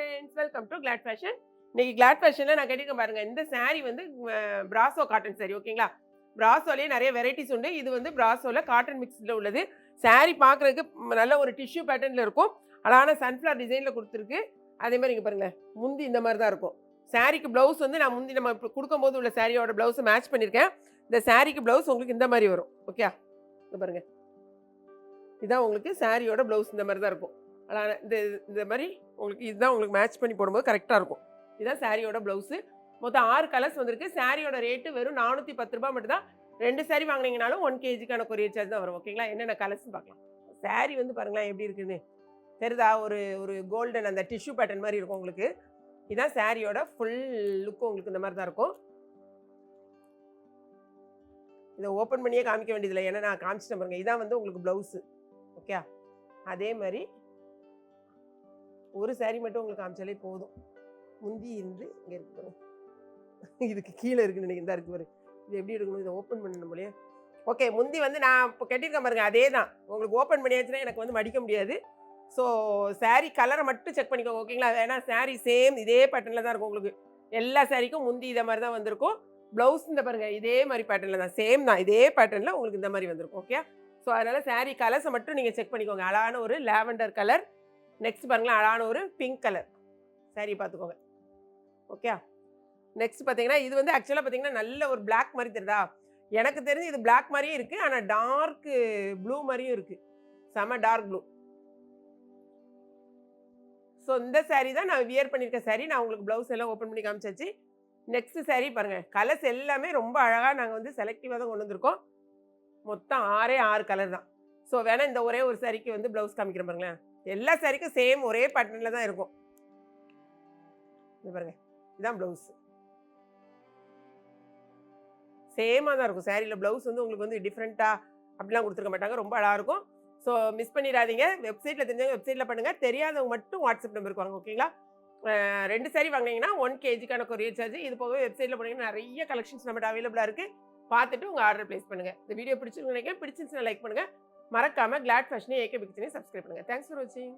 Friends, welcome to glad fashion. இன்னைக்கு glad ஃபேஷன்ல நான் கட்டியிருக்கேன் பாருங்க. இந்த saree வந்து பிராசோ காட்டன் saree, ஓகேங்களா? பிராசோலயே நிறைய வெரைட்டிஸ் உண்டு. இது வந்து பிராசோல காட்டன் மிக்ஸ்ல உள்ளது. saree பார்க்கறதுக்கு நல்ல ஒரு டிஷ்யூ பேட்டர்ன்ல இருக்கும். அழகான சன்ஃப்ளவர் டிசைன்ல கொடுத்துருக்கு. அதே மாதிரி இங்க பாருங்க, முந்தி இந்த மாதிரி தான் இருக்கும். சாரிக்கு பிளவுஸ் வந்து நான் முந்தி நம்ம கொடுக்கும்போது உள்ள சாரியோட பிளவுஸ் மேட்ச் பண்ணியிருக்கேன். இந்த சாரிக்கு பிளவுஸ் உங்களுக்கு இந்த மாதிரி வரும். ஓகே, இந்த பாருங்க, இதான் உங்களுக்கு சாரியோட பிளவுஸ் இந்த மாதிரி தான் இருக்கும். அழகான இந்த மாதிரி உங்களுக்கு இதுதான் உங்களுக்கு மேட்ச் பண்ணி போடும்போது கரெக்டாக இருக்கும். இதுதான் சாரியோட ப்ளவுஸு. மொத்தம் 6 கலர்ஸ் வந்திருக்கு. சாரியோட ரேட்டு வெறும் 410 ரூபா மட்டும் தான். 2 சாரி வாங்கினீங்கனாலும் 1 kgக்கான கொரியர் சார்ஜ் தான் வரும். ஓகேங்களா? என்னென்ன கலர்ஸ்னு பார்க்கலாம். சாரி வந்து பாருங்களேன் எப்படி இருக்குன்னு தெரியுதா? ஒரு கோல்டன் அந்த டிஷ்யூ பேட்டர்ன் மாதிரி இருக்கும் உங்களுக்கு. இதுதான் சாரியோட ஃபுல் லுக்கும் உங்களுக்கு இந்த மாதிரி தான் இருக்கும். இதை ஓப்பன் பண்ணியே காமிக்க வேண்டியதில்லை, ஏன்னா நான் காமிச்சிட்டேன் பாருங்க. இதான் வந்து உங்களுக்கு ப்ளவுஸு. ஓகே, அதே மாதிரி ஒரு சாரி மட்டும் உங்களுக்கு காமிச்சாலே போதும். முந்தி இருந்து இங்கே இருக்கு பாருங்க, இதுக்கு கீழே இருக்குன்னு நினைக்கிறேன். தான் இருக்கு பாரு. இது எப்படி எடுக்கணும், இதை ஓப்பன் பண்ணணும் போலயே. ஓகே, முந்தி வந்து நான் இப்போ கட்டியிருக்கேன் பாருங்க, அதே தான். உங்களுக்கு ஓப்பன் பண்ணியாச்சுன்னா எனக்கு வந்து மடிக்க முடியாது. ஸோ சாரீ கலரை மட்டும் செக் பண்ணிக்கோங்க, ஓகேங்களா? ஏன்னா சாரீ சேம் இதே பேட்டர்னில் தான் இருக்கும் உங்களுக்கு. எல்லா சாரிக்கும் முந்தி இதை மாதிரி தான் வந்திருக்கும். ப்ளவுஸ் இந்த பாருங்க இதே மாதிரி பேட்டர்னில் தான், சேம் தான், இதே பேட்டர்னில் உங்களுக்கு இந்த மாதிரி வந்திருக்கும். ஓகே, ஸோ அதனால் சாரீ கலர்ஸை மட்டும் நீங்கள் செக் பண்ணிக்கோங்க. அழகான ஒரு லாவெண்டர் கலர். நெக்ஸ்ட் பாருங்களேன், அழகான ஒரு பிங்க் கலர் சாரீ பார்த்துக்கோங்க. ஓகே, நெக்ஸ்ட் பார்த்தீங்கன்னா இது வந்து ஆக்சுவலாக பார்த்தீங்கன்னா நல்ல ஒரு பிளாக் மாதிரி தெரியுதா? எனக்கு தெரிஞ்சு இது பிளாக் மாதிரியும் இருக்குது, ஆனால் டார்க் ப்ளூ மாதிரியும் இருக்குது. செம டார்க் ப்ளூ. ஸோ இந்த சாரீ தான் நான் வியர் பண்ணியிருக்க சாரீ. நான் உங்களுக்கு ப்ளவுஸ் எல்லாம் ஓப்பன் பண்ணி காமிச்சாச்சு. நெக்ஸ்ட் சாரீ பாருங்கள். கலர்ஸ் எல்லாமே ரொம்ப அழகாக நாங்கள் வந்து செலக்டிவாக தான் கொண்டு வந்திருக்கோம். மொத்தம் 6 கலர் தான். ஸோ வேணால் இந்த ஒரே ஒரு சாரீக்கு வந்து ப்ளவுஸ் காமிக்கிறேன் பாருங்களேன். எல்லா சாரிக்கும் சேம் ஒரே பேட்டர்னில் தான் இருக்கும். இது பாருங்க, இதுதான் ப்ளவுஸ். சேமாக தான் இருக்கும். சாரியில் ப்ளவுஸ் வந்து உங்களுக்கு வந்து டிஃப்ரெண்ட்டாக அப்படிலாம் கொடுத்துருக்க மாட்டாங்க. ரொம்ப அழகாக இருக்கும். ஸோ மிஸ் பண்ணிடாதீங்க. வெப்சைட்டில் தெரிஞ்சவங்க வெப்சைட்டில் பண்ணுங்கள், தெரியாதவங்க மட்டும் வாட்ஸ்அப் நம்பருக்கு வாங்க, ஓகேங்களா? 2 சாரி வாங்கினீங்கன்னா 1 kgக்கான கொரியர் சார்ஜ். இது போக வெப்சைட்டில் போனீங்கன்னா நிறைய கலெக்ஷன்ஸ் நம்மகிட்ட அவைலபிளாக இருக்குது. பார்த்துட்டு உங்கள் ஆர்டர் ப்ளேஸ் பண்ணுங்கள். இந்த வீடியோ பிடிச்சிருக்குன்னு நினைக்கிறேன். பிடிச்சிருந்துச்சுன்னா லைக் பண்ணுங்கள். மறக்காமல் கிளாட் ஃபேஷனை ஏகே பிக்சரையும் சப்ஸ்கிரைப் பண்ணுங்கள். தேங்க்ஸ் ஃபார் வாட்சிங்.